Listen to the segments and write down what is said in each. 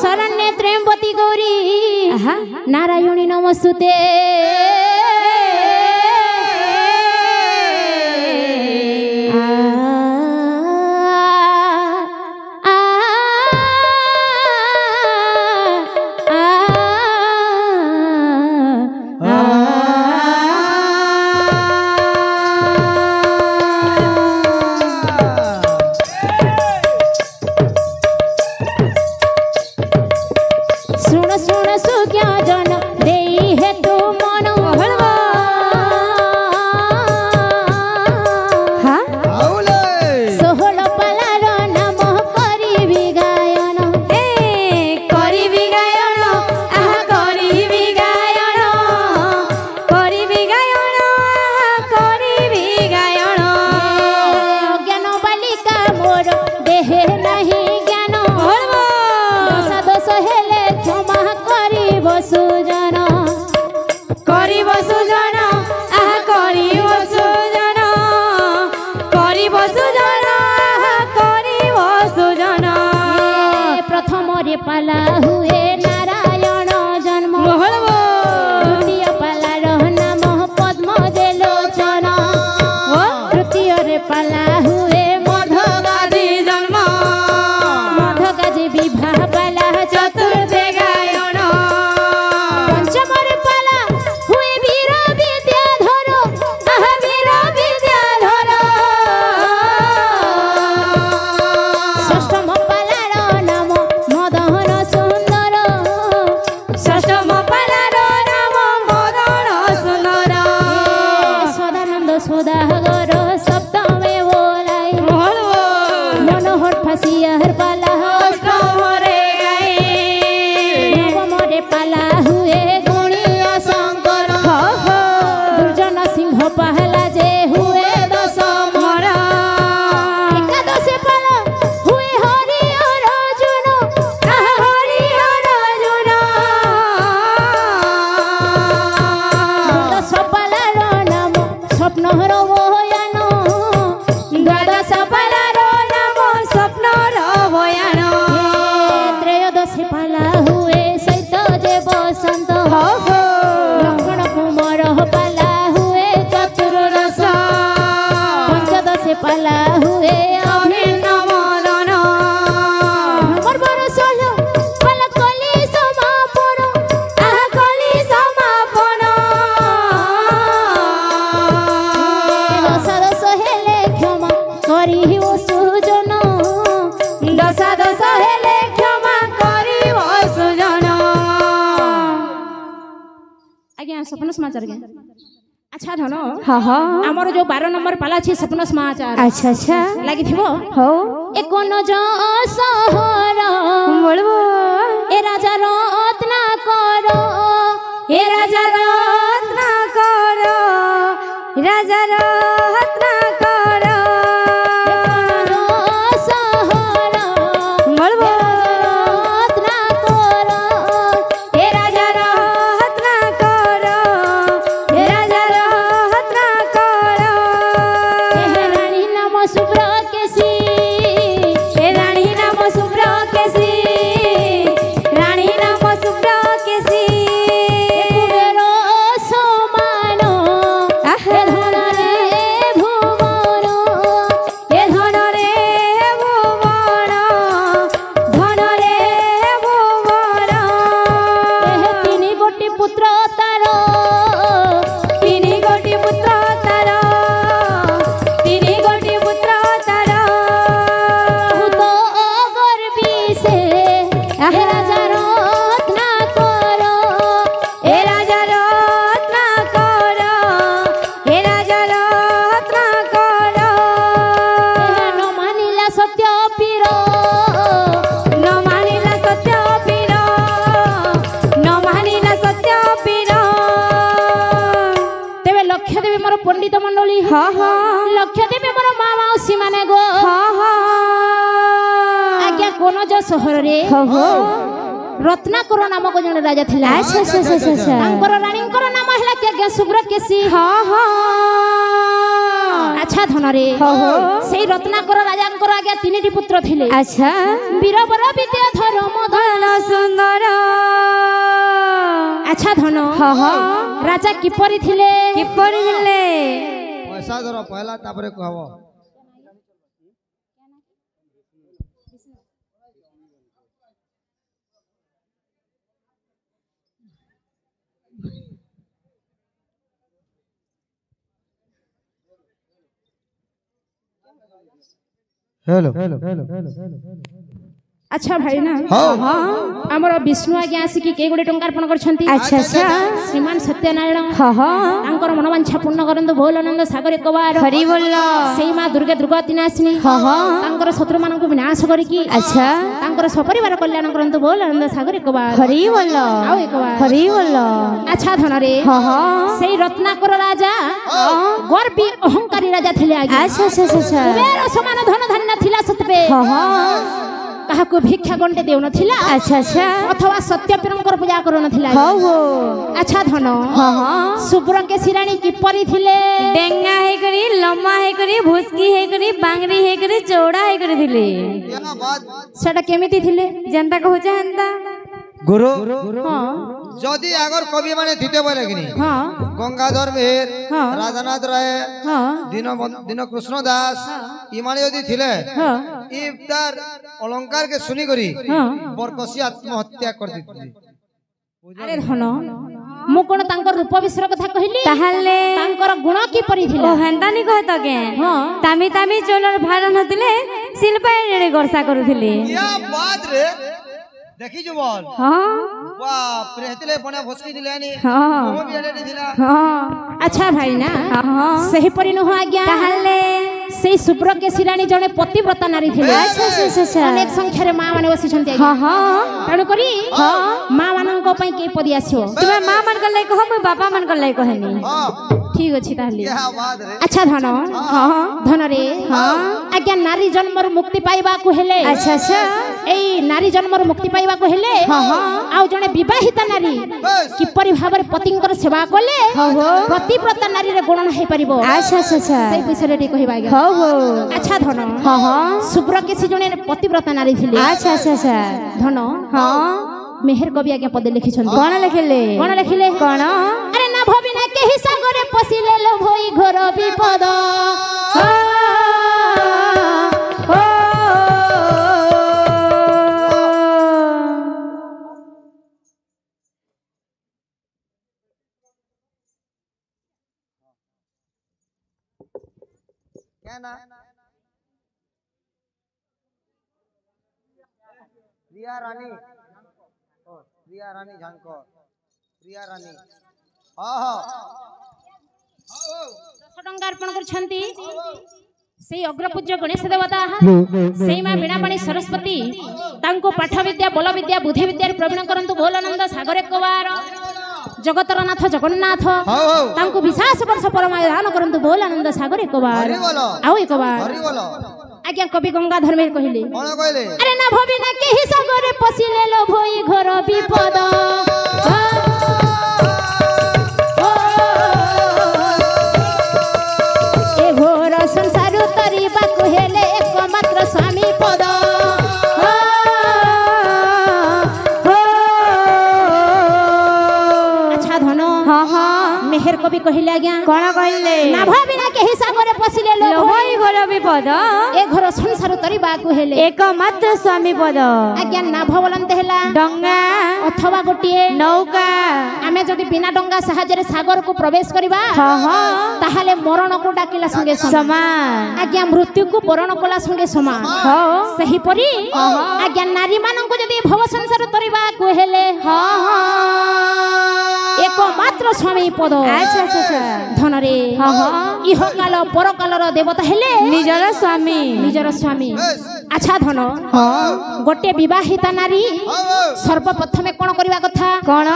शरण्ये त्र्यंबती गौरी नारायणी नमस्तुते। पाला हुए नारायण जन्म तृतीय पालार नाम पद्म देलोचन तृतीय रे पाला हुए मधगाजी जन्म मधगाजी विवाह पाला चतुर्थे गायन पंचम रे पाला हुए वीर विद्याधर वीर विद्याधर षष्ठम पालार नाम सदागर सप्तमे बोलाई मनोहर फासियार पाला अष्टम रे गाए नवम रे पाला हुए गुणीय शंकर दुर्जन सिंह पहला जे हुए दशम एकादश पाला हुए हरि अर्जुन हरि अर्जुन दश पालार नाम स्वप्नहर भयान द्वादश पालार नाम स्वप्नहर भयान त्रयोदश पाला हुए शैत्य जे बसंत लक्ष्मण कुमार पाला हुए चतुर्दश पंचदश पाला हुए अभिन्न मदन पाला कली समापन कली समापन करी सुजन दशादश हेले क्षमा करी सुजन। आज्ञा सपन समाचार अच्छा धन हाँ हाँ आमर जो 12 नंबर पाला छी सपन समाचार अच्छा अच्छा लगी थिबो हो एक नज सहर बोलबो ए राजा रत्ना करो ए राजा रत्ना करो राजा रत्ना करो रानी नाम शुभ्र केसी सहर रे रत्नाकर नामक जने राजा थिला। अच्छा अच्छा अच्छा अच्छा तांकर रानीकर नाम हला के सुब्रकेशी। हाँ हाँ अच्छा धन रे सेई रत्नाकर राजांकर आगे तीनटी पुत्र थिले। अच्छा वीरवर विद्याधर मदन सुंदर। अच्छा धन राजा किपरि थिले किपरि थिले पैसा धर पहला तापरे कहबो। हेलो अच्छा भाई ना हाँ हमर विष्णु आज्ञा आसिकी के गुडी टंका अर्पण करछंती। अच्छा अच्छा श्रीमान सत्यनारायण हाँ तांकर मनवांछा पूर्ण करंतु बोल आनंद सागर एक बार हरि बोल सेई मां दुर्गा दुर्गति नाशिनी तांकर शत्रु मानकु विनाश करिकी अच्छा तांकर सपरिवार कल्याण करंतु बोल आनंद सागर एक बार हरि बोल आओ एक बार हरि बोल। अच्छा धन रे सेई रत्नाकर राजा गर्वी अहंकारी राजा थिले आगे। अच्छा अच्छा अच्छा कुबेर समान धन धन्य थिला सतबे काहाको भिक्षा गंटे देउ नथिला। अच्छा अच्छा अथवा सत्यपीरंकर पूजा करू नथिला। अच्छा धन सुब्रकेशी रानी किपरि थिले डेंगा हे करी लम्मा हे करी भुसकी हे करी बांगरी हे करी चौड़ा हे करी थिले। सेटा केमिति थिले जनता कहूछ हंता गुरु हां जदि अगर कवि माने थिते बोले कि नहीं हां गंगाधर मेहर राधानाथ राय हां दीन कृष्ण दास इमाने यदि थिले ई तार अलंकार के सुनी करी बरकसी आत्महत्या कर दिथि। अरे धन मु कोन तांकर रूप विषय कथा कहिली ताहले तांकर गुण की परि थिला। ओ हंता नि कहत के हां तामी तामी चोलर भार नथिले शिल्पाय रे गर्सा करूथिले। या बात रे देखी जो बोल बाप रे हेतले बने भसकी दिलानी वो भी एडे दिला। अच्छा भाई ना सही परि न हो आज्ञा ताहले सेई सुब्रकेशी रानी जने पतिव्रता नारी थिले। अच्छा अच्छा अच्छा अनेक संख्या रे मां माने बसी छन्ते तण करी मां मानंको पई के पदी आछो तुमे मां मन कर लै कह मु बापा मन कर लै कहनी। ठीक अछि ताहले क्या बात रे। अच्छा धन धन रे आज्ञा नारी जन्मर मुक्ति पाइबा को हेले। अच्छा अच्छा एई नारी जन्मर मुक्ति पाइबा को हेले आउ जने विवाहिता नारी किपरि भाबर पतिंकर सेवा कले पतिव्रता नारी रे गणना हे परिबो। अच्छा अच्छा अच्छा सेई विषय रे कहिबा आज्ञा। अच्छा धन सुब्रकेशी जने पतिव्रता नारी थिले। अच्छा अच्छा अच्छा धन मेहर कवि आज्ञा पदे लिखि छन। कोन लिखिले कोन अरे ना भविना केहि सागरे पसिले लो भई घर विपद क्या ना प्रिया रानी झांको प्रिया रानी टंका अर्पण करछंती सेई अग्रपूज्य गणेश देवता सेई मां बीणापाणी सरस्वती तांको पाठ विद्या बल विद्या बुद्धि विद्या प्रवीण करंतु बोलानंद सागर एक बार जगतर नाथ जगन्नाथ तांको विशास वर्ष परमाय दान करंतु बोलानंद सागर एक बार आओ एक बार आज्ञा कवि गंगाधर मेहर कहिले अरे ना भवी ना केहि सागरे पसिले लो भई घर विपद ए घोर संसार तरिबा को हेले एकमात्र स्वामी पद। अच्छा धन मेहर कवि कहिले आज्ञा कोन कहले ना भाबिना केहि सागरे पसिले लो भई घर विपद ए घर संसार तरिबा को हेले एकमात्र स्वामी पद। आज्ञा नाभ बोलंते हेला डंगा अथवा गोटिए नौका आमे जदि बिना डंगा सहायरे सागर को प्रवेश करिबा ताहाले मरण को डाकिला संगे समान आज्ञा मृत्यु को वरण कला संगे समान सही परी आज्ञा नारी मानन को जदि भव संसार तरिबा को हेले एकमात्र ଆସିବ ସ୍ୱାମୀ ପଦ। ଆଚ୍ଛା ଆଚ୍ଛା ଆଚ୍ଛା ଧନରେ ଇହକାଳ ପରକାଳର ଦେବତା ହେଲେ ନିଜର ସ୍ୱାମୀ। ନିଜର ସ୍ୱାମୀ। ଆଚ୍ଛା ଧନ, ଗୋଟେ ବିବାହିତା ନାରୀ ସର୍ବପ୍ରଥମେ କଣ କରିବା କଥା? କଣ?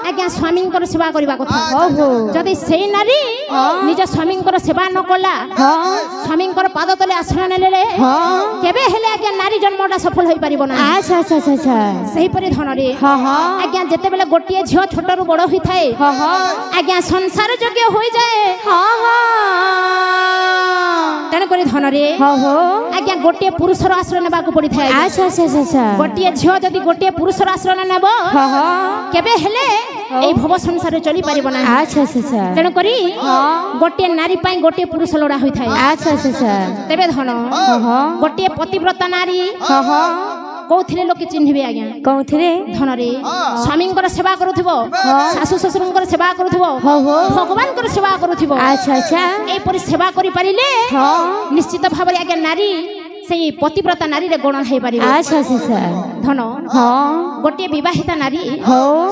ଆଜ୍ଞା ସ୍ୱାମୀଙ୍କର ସେବା କରିବା କଥା। ଯଦି ସେଇ ନାରୀ ନିଜ ସ୍ୱାମୀଙ୍କର ସେବା ନ କଲା, ସ୍ୱାମୀଙ୍କର ପାଦ ତଳେ ଆଶ୍ରୟ ନେଲେ କେବେ ହେଲେ ଆଜ୍ଞା ନାରୀ ଜନ୍ମଟା ସଫଳ ହୋଇପାରିବ ନା। ଆଚ୍ଛା ଆଚ୍ଛା ଆଚ୍ଛା ସେହିପରି ଧନରେ ଆଜ୍ଞା ଯେତେବେଳେ ଗୋଟିଏ ଝିଅ ଛୋଟରୁ ବଡ ହୋଇଥାଏ ଆଜ୍ଞା ସଂସାର ଯୋଗ୍ୟ ହୋଇଯାଏ। ତେଣୁକରି ଧନରେ ଆଜ୍ଞା ଗୋଟିଏ ପୁରୁଷର ଆଶ୍ରୟ ନେବାକୁ ପଡିଥାଏ। ଆଚ୍ଛା ଆଚ୍ଛା ଆଚ୍ଛା ଗୋଟିଏ ଝିଅ ଯଦି ଗୋଟିଏ ପୁରୁଷର ଆଶ୍ରୟ ନେବ କେବେ ହେଲେ এই ভব সংসারে চলি পারিব না। আচ্ছা আচ্ছা তেণু করি গোটিয়ে নারী পাই গোটিয়ে পুরুষ লোড়া হইথায়। আচ্ছা আচ্ছা তেবে ধন গোটিয়ে পতিব্রতা নারী কোউথিলে লোকে চিহ্নিবে আজ্ঞা? কোউথিলে? ধনরে স্বামীঙ্কর সেবা করুথিব, শাশু শ্বশুরঙ্কর সেবা করুথিব, ভগবানঙ্কর সেবা করুথিব। আচ্ছা আচ্ছা এইপরি সেবা করি পারিলে নিশ্চিত ভাবে আজ্ঞা নারী সেই পতিব্রতা নারী রে গণ হই পারিবে। আচ্ছা আচ্ছা ধন গোটিয়ে বিবাহিতা নারী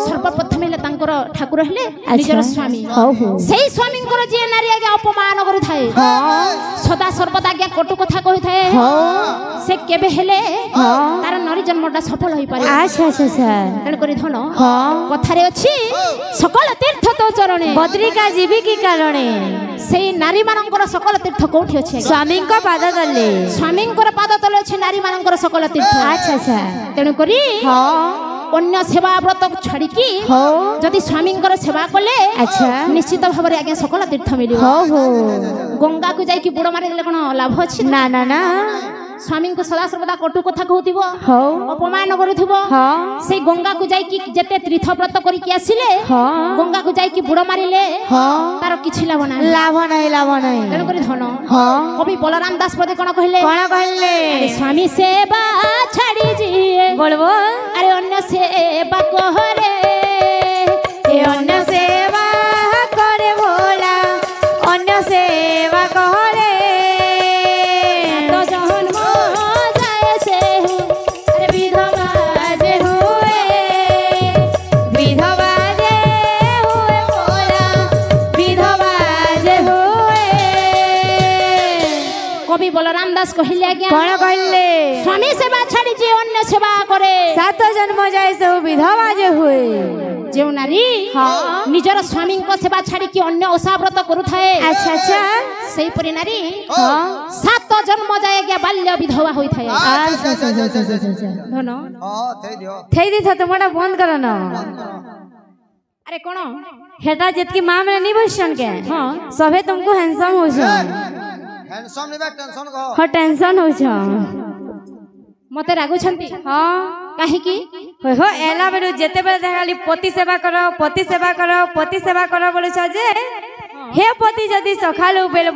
সর্বপ্রথমে হেলে তাঙ্কর ঠাকুর হেলে নিজর স্বামী। সেই স্বামীঙ্কর যে নারী আজ্ঞা অপমান করি থাকে, সদা সর্বদা আজ্ঞা কটু কথা কই থাকে, সে কেবে হেলে তার নারী জন্মটা সফল হই পারে। আচ্ছা আচ্ছা আচ্ছা তেণু করি ধন কথারে অছি সকল তীর্থ তো চরণে বদ্রিকা জীবি কি কারণে? সেই নারী মানঙ্কর সকল তীর্থ কোঠি আছে? স্বামীঙ্ক পাদ তলে। স্বামীঙ্কর পাদ তলে আছে নারী মানঙ্কর সকল তীর্থ। আচ্ছা আচ্ছা তেণু করি অন্য সেবা ব্রত ছাড়িকি যদি স্বামীঙ্কর সেবা কলে আচ্ছা নিশ্চিত ভাবে আজ্ঞা সকল তীর্থ মিলিব। গঙ্গাকু যাইকি বুড় মারি দেলে কোন লাভ আছে? না না না। স্বামীকে সদা সর্বদা কটু কথা কহুথিব, অপমান করুথিব, সেই গঙ্গাকু যাইকি যেতে তীর্থব্রত করিকি আসিলে গঙ্গাকু যাইকি বুড় মারিলে তার কিছু লাভ নাই। লাভ নাই লাভ নাই। তেণু করে ধন কবি বলরাম দাস পদে কোন কহিলে? কোন কহিলে? স্বামী সেবা ছাড়ি জিয়ে বলবো আরে অন্য সেবা করে, অন্য সেবা করে ভোলা, অন্য সেবা করে তো জন্ম যায় সে আরে বিধবা যে হুয়ে, বিধবা যে হুয়ে ভোলা, বিধবা যে হুয়ে। কবি বলরাম দাস কহিলে আজ্ঞা কোন কহিলে? স্বামী সেবা ছাড়ি যে অন্য সেবা করে সাত জন্ম যায় সে বিধবা যে হুয়ে। যে নারী নিজর স্বামীঙ্ক সেবা ছাড়িকি অন্য ওষাব্রত করুথায়ে, আচ্ছা আচ্ছা সেইপরি নারী 7 জন্ম যায় গিয়া বাল্য বিধবা হইথায়ে। আচ্ছা আচ্ছা আচ্ছা আচ্ছা ধন থেই দিছ তোমরা বন্ধ করো না। আরে কোন হেটা যেতকি মা মানে নি বসছন কে সবে তুমको হ্যান্ডসাম হোছন। হ্যান্ডসাম নেবে টেনশন কহ। হ টেনশন হোছন। মতে রাগুছন্তি? কাহিকি? হো এলা বেলু যেতে বেলে দেখালি পতি সেবা করো, পতি সেবা করো, পতি সেবা করো বলেছ যে হে পতি যদি সকালু বেলে